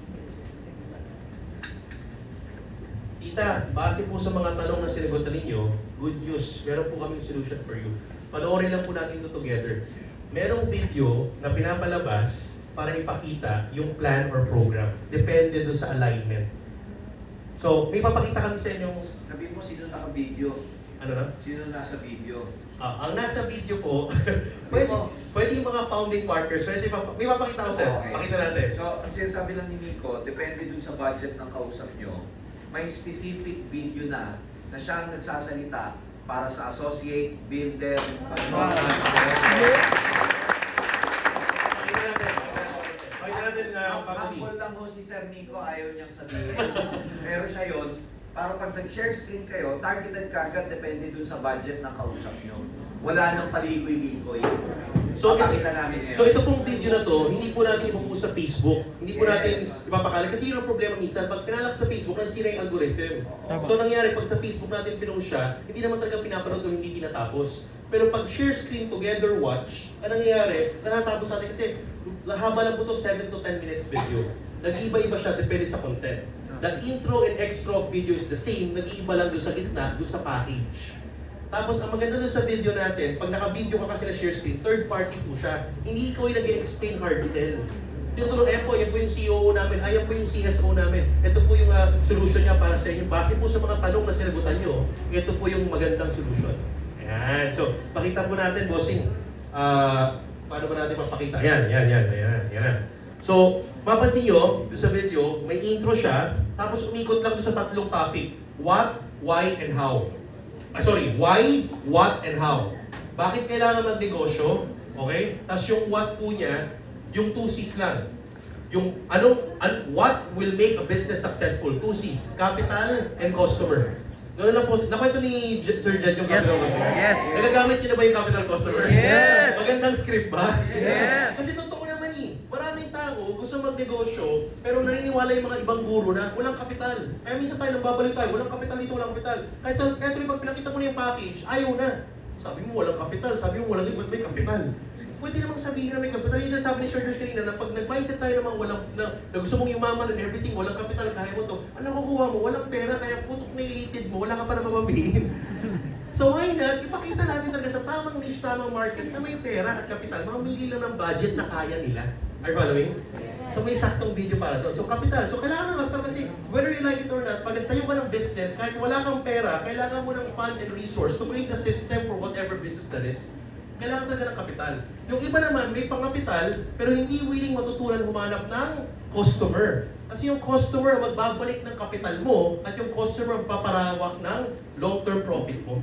Tita, base po sa mga tanong na sinagutan ninyo, good news, meron po kaming solution for you. Panoorin lang po natin ito together. Merong video na pinapalabas para ipakita yung plan or program. Depende doon sa alignment. So, may papakita kami sa inyong... Sabi mo, sino naka-video? Ano na? Sino nasa video? Ang nasa video po, pwede yung mga founding partners, may papakita ko sir. Okay. Pakita natin. So, ang sinasabi lang ni Nico, depende dun sa budget ng kausap nyo, may specific video na siya ang nagsasalita para sa associate, builder, consultant. Pakita natin na papakita. Humble lang ho si Sir Nico, ayaw niyang sabihin. Pero siya yun, para pag nag-share screen kayo, targeted kagad depende dun sa budget ng kausap nyo. Wala nang paligoy-ligoy. So, Papakita namin ngayon. So ito pong video na to, hindi po natin ipopost sa Facebook. Hindi po natin ipapakalat. Kasi yun ang problema minsan. Pag pinalak sa Facebook, nasira yung algorithm. So nangyari, pag sa Facebook natin pinost siya, hindi naman talaga pinapanood o hindi tinatapos. Pero pag share screen together watch, ang nangyayari, natatapos natin kasi haba lang po to 7 to 10 minutes video. Nag-iiba-iba siya, depende sa content. The intro and extra of video is the same, nag-iiba lang doon sa gitna, doon sa package. Tapos, ang maganda doon sa video natin, pag naka-video ka kasi na share screen, third party po siya. Hindi ikaw yung nag-explain hard sell. Tinutulong, yan po yung CEO namin, ayan po yung CSO namin. Ito po yung solution niya para sa inyo. Base po sa mga tanong na sinagutan nyo, ito po yung magandang solution. Ayan. So, pakita po natin, bossing. Paano ba natin mapakita? Ayan. So, mapansin nyo, doon sa video, may intro siya, tapos umikot lang doon sa tatlong topic. What, why, and how. Why, what, and how. Bakit kailangan magnegosyo? Okay? Tapos yung what po niya, yung 2 C's lang. Yung what will make a business successful? 2 C's, capital and customer. Ganoon lang po. Nakwento ni Sir Jen yung capital customer. Yes. Nagagamit niyo na ba yung capital customer? Yes. Magandang script ba? Yes. Kasi totoo naman maraming tao gusto magnegosyo, pero naniniwala yung mga ibang guro na walang kapital. Kaya minsan tayo nababalik tayo, walang kapital dito, walang kapital. Kahit pag pinakita mo na yung package, ayaw na. Sabi mo walang kapital, sabi mo walang ba't may kapital. Pwede namang sabihin na may kapital. Yung sabi ni Sir Josh kanina na pag nag-mindset tayo ng mga walang, na gusto mong yumaman and everything, walang kapital, kaya mo to. Ano kukuha mo? Walang pera, kaya putok na ilated mo, wala ka pa na mababihin. So why not, ipakita natin talaga sa tamang niche, tamang market na may pera at kapital, mamili lang ng budget na kaya nila. Are you following? So may saktong video para doon. So capital. So kailangan ng capital kasi whether you like it or not, pag nagtayo ka ng business, kahit wala kang pera, kailangan mo ng fund and resource to create a system for whatever business that is. Kailangan talaga ng kapital. Yung iba naman, may pang-kapital, pero hindi willing matutunan humanap ng customer. Kasi yung customer magbabalik ng kapital mo at yung customer magpaparawak ng long-term profit mo.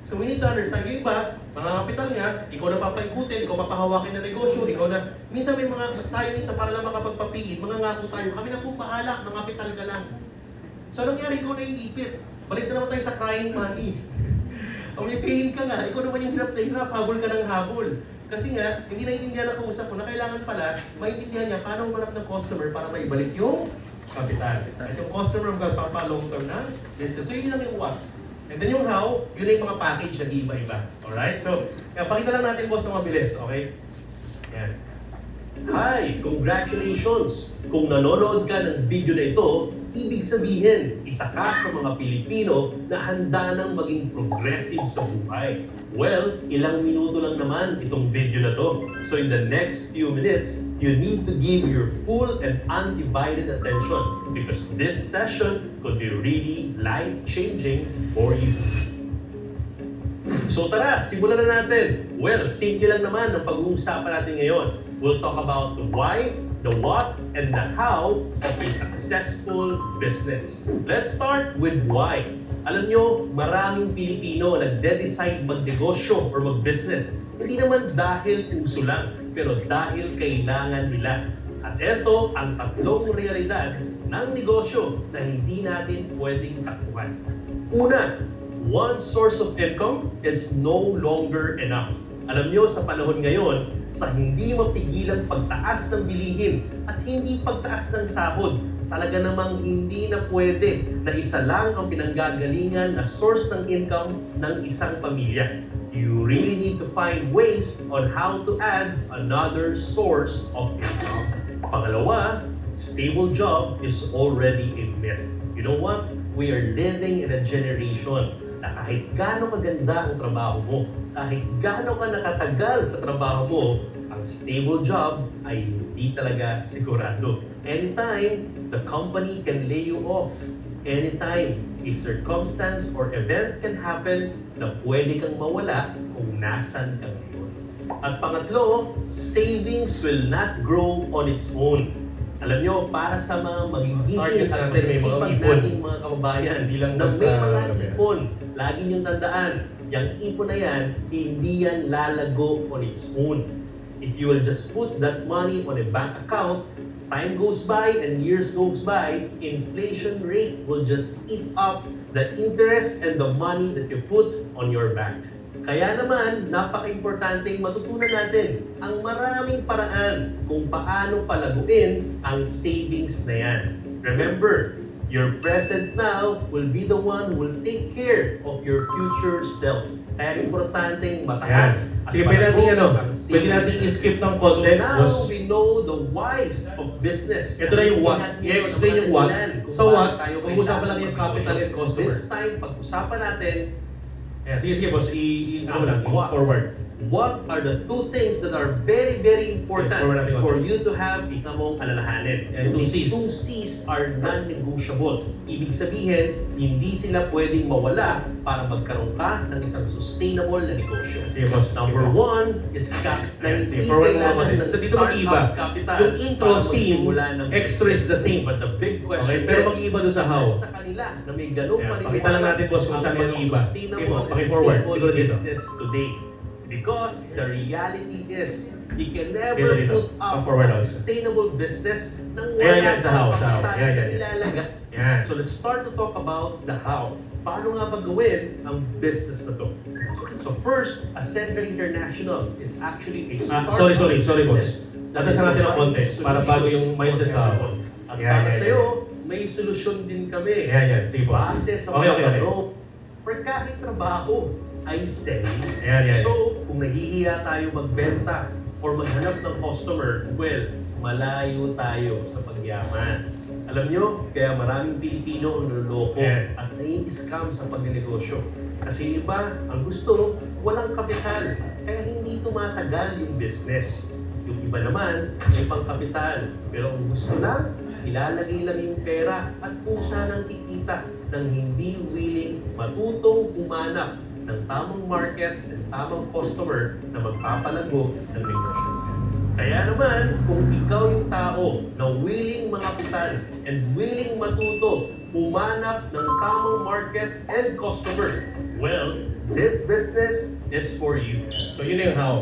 So we need to understand, yung iba, mga kapital nga, ikaw na papaikutin, ikaw papahawakin na negosyo, ikaw na, minsan may tayo minsan para lang makapagpapigil, mga ngako tayo, kami na pong bahala, mga kapital ka lang. So anong nangyari, ikaw na iipit. Balik na naman tayo sa crying money. May pain ka nga, ikaw naman yung hirap na hirap, habol ka ng habol. Kasi nga, hindi naintindihan ang kausap ko na kailangan pala, maintindihan niya paano humanap ng customer para maibalik yung kapital. At yung customer magpapa-long term na business. So yun lang yung what. And then yung how, yun na yung mga package na iba-iba. Alright? So, pakita lang natin boss na mabilis, okay? Yan. Hi! Congratulations! Kung nanonood ka ng video na ito, ibig sabihin, isa ka sa mga Pilipino na handa nang maging progressive sa buhay. Well, ilang minuto lang naman itong video na to. So in the next few minutes, you need to give your full and undivided attention because this session could be really life-changing for you. So tara, simulan na natin. Well, simple lang naman ang pag-uusapan natin ngayon. We'll talk about the why, the what, and the how of a successful business. Let's start with why. Alam nyo, maraming Pilipino nagde-decide magnegosyo or mag-business. Hindi naman dahil uso lang, pero dahil kailangan nila. At ito ang tatlong realidad ng negosyo na hindi natin pwedeng takbuhan. Una, one source of income is no longer enough. Alam nyo, sa panahon ngayon, sa hindi mapigilang pagtaas ng bilihin at hindi pagtaas ng sahod, talaga namang hindi na pwede na isa lang ang pinanggagalingan na source ng income ng isang pamilya. You really need to find ways on how to add another source of income. Pangalawa, stable job is already a myth. You know what? We are living in a generation na kahit gaano kaganda ang trabaho mo, kahit gaano ka nakatagal sa trabaho mo, ang stable job ay hindi talaga sigurado. Anytime, the company can lay you off. Anytime, a circumstance or event can happen na pwede kang mawala kung nasan ka ngayon. At pangatlo, savings will not grow on its own. Alam nyo, para sa mga magiging at natin, may mga masisipag ipon. nating mga kababayan, Hindi lang na basta may mga gabi. ipon, lagi niyong tandaan, yung ipon na yan, hindi yan lalago on its own. If you will just put that money on a bank account, time goes by and years goes by, inflation rate will just eat up the interest and the money that you put on your bank. Kaya naman, napaka-importante matutunan natin ang maraming paraan kung paano palaguin ang savings na yan. Remember, your present now will be the one who will take care of your future self. Kaya importanteng mataas Sige, pwede natin ang pwede natin savings. i-skip ng So content, now, boss. we know the whys of business. Ito na yung what. I-explain yung what. Sa what, pag-usapan lang yung capital and customer. This time, pag-usapan natin, Ayan, sige boss, ano lang, What? forward. what are the two things that are very, very important forward natin for konti. you to have ika mong alalahanin? Yan, two These Cs. two C's are non-negotiable. Ibig sabihin, hindi sila pwedeng mawala para magkaroon ka ng isang sustainable na negosyo. Sige boss, Number one is Ayan, sige, hindi forward mo kailangan naman. ng So dito mag-iba. startup capital Yung intro para scene, magsimula ng extra is the same. But the big Okay, question pero is, mag-iiba doon sa how. sa kanila na may ganong Ayan, paniniwala pakita lang natin, boss, kung ang saan merong mag-iiba. sustainable Sige po, and paki-forward. stable Siguro dito. business today. Because the reality is, you can Dito, never dito. put up Pa-forward a ako. sustainable business nang Ayan, wala yan, sa how, sa how. tayo Yan, na yan. ilalaga. Yan. So let's start to talk about the how. Paano nga ba gawin ang business na to? So first, Ascender International is actually a startup Sorry business boss. that Atasan natin ang provides konti para bago yung mindset sa solutions hapon. At Yan, para yan, sa'yo, may solusyon din kami. Yan, sige boss. Base sa Okay, mga okay. laro, for kahit trabaho ay selling. Yan. So, kung nahihiya tayo magbenta or maghanap ng customer, well, malayo tayo sa pagyaman. Alam nyo, kaya maraming Pilipino ang naloloko Yeah. at nai-scam sa pagnegosyo. Kasi iba, ang gusto, walang kapital. Kaya hindi tumatagal yung business. Yung iba naman, may pangkapital. Pero ang gusto lang, ilalagay lang yung pera at pusa ng kikita ng hindi willing matutong umanap ng tamang market at tamang customer na magpapalago ng negosyo. Kaya naman, kung ikaw yung tao na willing mangapital and willing matuto, umanap ng tamang market and customer, well, this business is for you. So yun na yung how.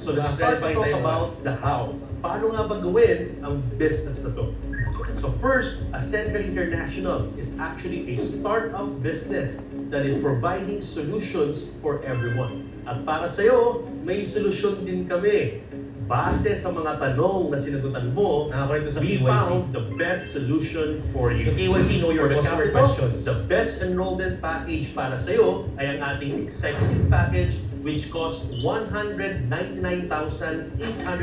So let's start to talk about the how. Paano nga ba gawin ang business na to? So first, Ascentra International is actually a startup business that is providing solutions for everyone. At para sa'yo, may solusyon din kami. Base sa mga tanong na sinagutan mo, Nakakorek to sa we KYC. found the best solution for you. Yung KYC, know your For the customer capital, questions. The best enrollment package para sa'yo ay ang ating executive package which costs 199,800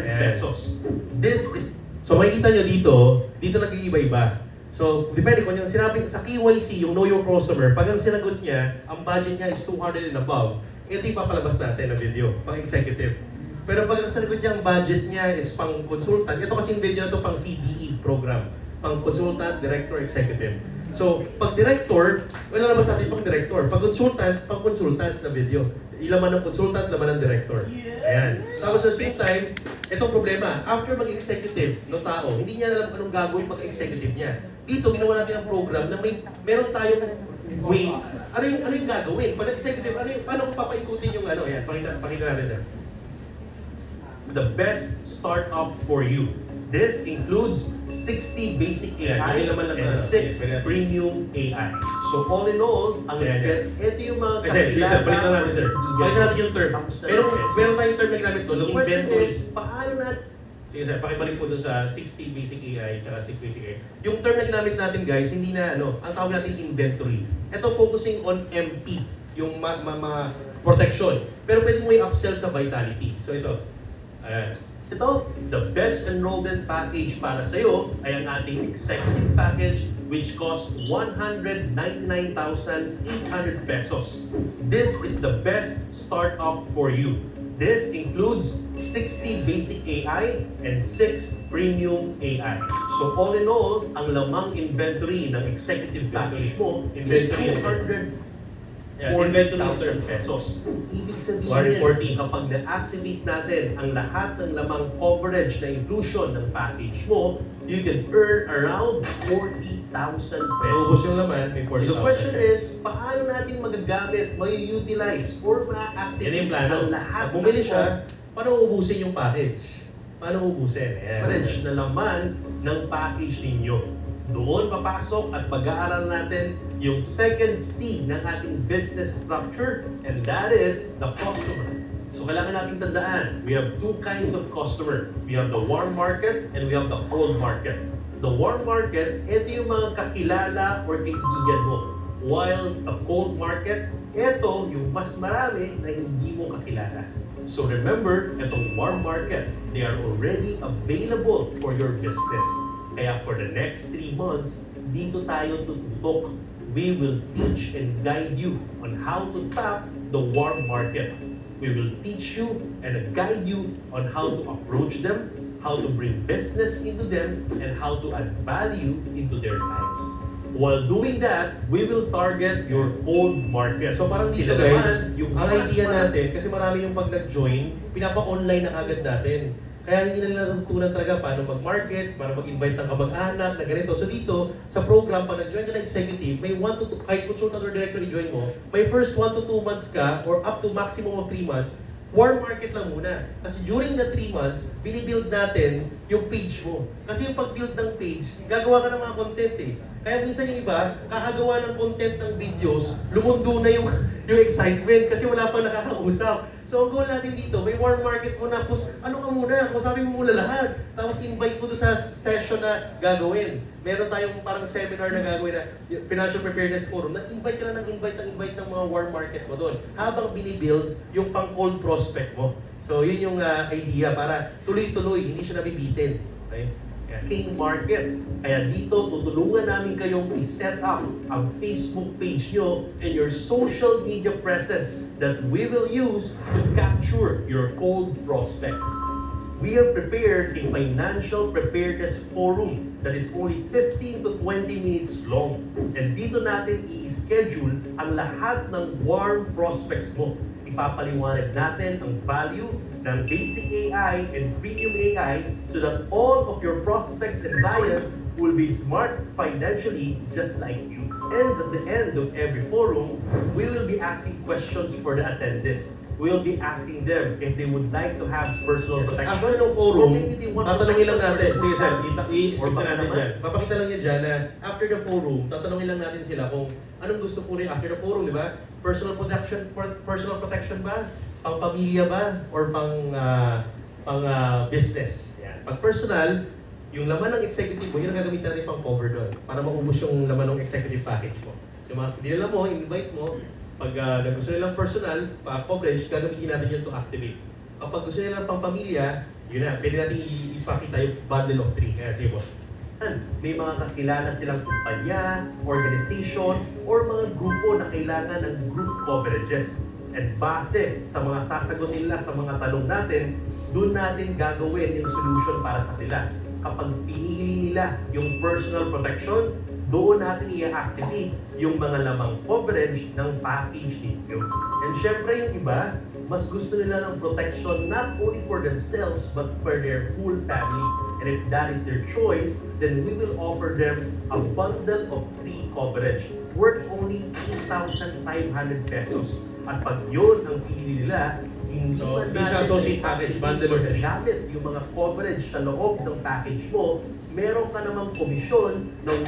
Ayan. pesos. This is So makikita nyo dito nag-iiba-iba. So, depende kung yung sinabi sa KYC, yung know your customer, pag ang sinagot niya, ang budget niya is 200 and above, ito yung papalabas natin na video, pang executive. Pero pag ang sinagot niya, ang budget niya is pang consultant, ito kasing video na ito pang CDE program, pang consultant, director, executive. So, pag director, wala labas natin pang director. Pag consultant na video. Ilaman ng consultant, laman ng director. Ayan. Tapos at the same time, itong problema, after mag-executive no tao, hindi niya alam anong gagawin pag-executive niya. Dito, ginawa natin ang program na meron tayong way. Ano yung gagawin? Pag executive, paano kung papaikutin yung ayan, pakita natin siya. the best startup for you. This includes 60 basic Ayan, AI yun naman lang and na- 6 pwede natin. premium AI. So all in all, ang Ayan, ito yung mga Sir, balik lang natin, sir. Balik natin yung term. Meron tayong term na ginamit doon, So yung the question inventory. is, paano natin Sige sir, pakibalik po doon sa 60 basic AI at 6 basic AI. Yung term na ginamit natin guys, hindi na ang tawag natin inventory. Ito focusing on MP, yung protection. Pero pwede mo i-upsell sa vitality. So ito, ayan. Ito, the best enrollment package para sa iyo ay ang ating executive package which costs 199,800 pesos. This is the best startup for you. This includes 60 basic AI and 6 premium AI. So all in all, ang lamang inventory ng executive package mo is Inventory. 240,000 pesos. Ibig sabihin 240. kapag na-activate natin ang lahat ng lamang coverage na inclusion ng package mo, you can earn around 40,000 Ubus pesos. yung laman, may So 40,000. the question is, paano natin magagamit, may-utilize, or Yan ma-activate yung plano. ang lahat Pag bumili siya, paano ubusin yung package? Paano ubusin? Ayan. coverage na laman ng package ninyo? Doon papasok at pag-aaral natin yung second C ng ating business structure, and that is the customer. So kailangan natin tandaan, we have two kinds of customer. We have the warm market and we have the cold market. The warm market, ito yung mga kakilala or kaibigan mo. While the cold market, ito yung mas marami na hindi mo kakilala. So remember, itong warm market, they are already available for your business. Kaya for the next 3 months, dito tayo tututok. We will teach and guide you on how to tap the warm market. We will teach you and guide you on how to approach them, how to bring business into them, and how to add value into their lives. While doing that, we will target your cold market. So parang dito Sila guys, naman, yung ang mas idea marami- natin, kasi marami yung pag nag-join, pinapa-online na agad natin. Kaya hindi na nila natutunan talaga paano mag-market, paano mag-invite ng kamag-anak na ganito. So dito, sa program, pag nag-join ka ng executive, may 1 to 2, kahit consultant or director i-join mo, may first 1 to 2 months ka, or up to maximum of 3 months, warm market lang muna. Kasi during the 3 months, binibuild natin yung page mo. Kasi yung pag-build ng page, gagawa ka ng mga content eh. Kaya minsan yung iba, kakagawa ng content ng videos, lumundo na yung excitement kasi wala pang nakakausap. So ang goal natin dito, may warm market muna. Ano ka muna? Kausapin mo muna lahat. Tapos invite mo doon sa session na gagawin. Meron tayong parang seminar na gagawin na Financial Preparedness Forum na invite ka na ng invite ng mga warm market mo doon. Habang binibuild yung pang cold prospect mo. So yun yung idea para tuloy-tuloy, hindi siya nabibitin. Okay? King Market. Kaya dito, tutulungan namin kayong i-set up ang Facebook page nyo and your social media presence that we will use to capture your cold prospects. we have prepared a financial preparedness forum that is only 15 to 20 minutes long. And dito natin i-schedule ang lahat ng warm prospects mo. Ipapaliwanag natin ang value ng basic AI and premium AI so that all of your prospects and clients will be smart financially just like you. And at the end of every forum, we will be asking questions for the attendees. We will be asking them if they would like to have personal Yes, protection. after ng forum, or maybe they want tatanungin lang protection natin. for Sige sir, their i-skip or na baka natin naman. dyan. Papakita lang niya dyan na after the forum, tatanungin lang natin sila kung anong gusto po rin after the forum, di ba? Personal protection ba? Pang pamilya ba? Or pang business? Yan. Pag personal, yung laman ng executive mo, yun ang gagamitin natin pang cover doon para maubos yung laman ng executive package mo. Yung mga dinala mo, invite mo, pag gusto nilang personal, coverage, gagamitin natin yun to activate. Kapag gusto nilang pang pamilya, yun na, pwede natin ipakita yung bundle of 3. Kaya sige boss. May mga kakilala silang kumpanya, organization, or mga grupo na kailangan ng group coverages. And base sa mga sasagutin nila sa mga tanong natin, doon natin gagawin yung solution para sa kanila. Kapag pinili nila yung personal protection, doon natin i-activate yung mga lamang coverage ng package ninyo. And syempre yung iba, mas gusto nila ng protection not only for themselves but for their whole family. And if that is their choice, then we will offer them a bundle of 3 coverage worth only 8,500 pesos. At pag yun ang pinili nila, So, hindi siya associate package, bundle of 3. gamit yung mga coverage sa loob ng package mo, meron ka namang komisyon ng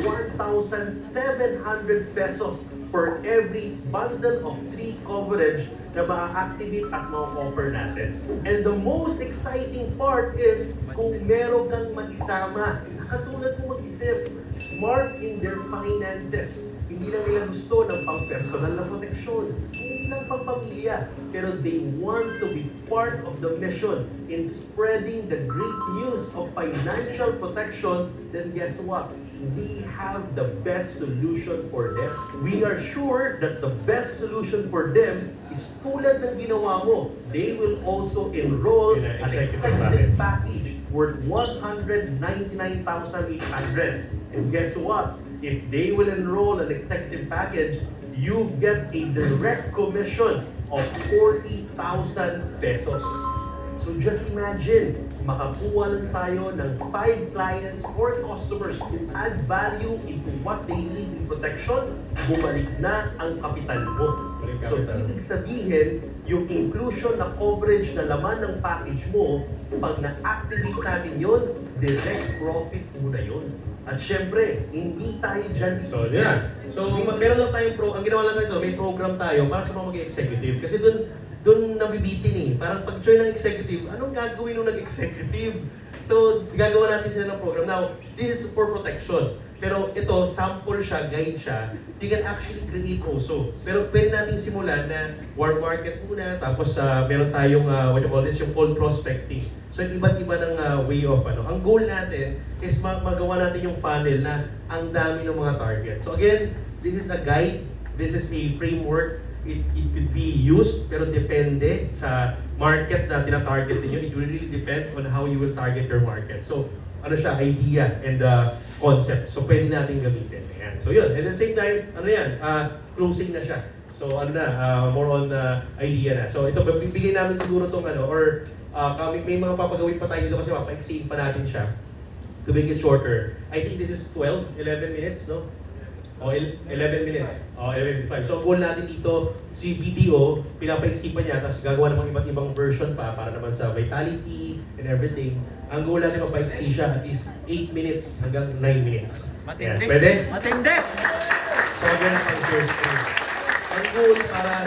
1,700 pesos for every bundle of 3 coverage na ma-activate at ma-offer natin. And the most exciting part is kung meron kang mag-isama, katulad mo mag-isip, smart in their finances. Hindi lang nila gusto ng pang-personal na proteksyon, hindi lang pang-pamilya, pero they want to be part of the mission in spreading the great news of financial protection. Then guess what? We have the best solution for them. We are sure that the best solution for them is tulad ng ginawa mo. They will also enroll In an an executive executive package worth 199,800. And guess what? If they will enroll an executive package, you get a direct commission of 40,000 pesos. So just imagine, makakuha lang tayo ng 5 clients or customers who add value into what they need in protection, bumalik na ang kapital mo. So ibig sabihin, yung inclusion na coverage na laman ng package mo, pag na-activate natin yun, direct profit mo na yun. At syempre, hindi tayo dyan. So, yun na. So, meron lang tayong ang ginawa lang nito, may program tayo para sa mga mag-executive. Kasi doon nabibitin eh. Parang pag-join ng executive, anong gagawin nung nag-executive? So, gagawa natin sila ng program. Now, this is for protection. Pero ito, sample siya, guide siya. You can actually create also. Pero pwede natin simulan na warm market muna, tapos meron tayong, what you call this, yung cold prospecting. So, iba't iba ng way of Ang goal natin is magawa natin yung funnel na ang dami ng mga target. So again, this is a guide, this is a framework. It could be used, pero depende sa market na tina-target niyo. It will really depend on how you will target your market. So, siya, idea and concept. So, pwede natin gamitin. Ayan. So, yun. At the same time, closing na siya. So, more on idea na. So, ito, bibigay namin siguro itong may mga papagawin pa tayo dito kasi mapa-exceed pa natin siya to make it shorter. I think this is 11 minutes, no? O, 11 minutes. O, 11:55. So, ang goal natin dito, si BDO, pinapa-exceed pa niya, tapos gagawa ng iba't ibang version pa para naman sa vitality and everything. Ang goal natin mapa-exceed siya at least 8 minutes hanggang 9 minutes. Matindi. Pwede? Matindi! So, again, ang goal para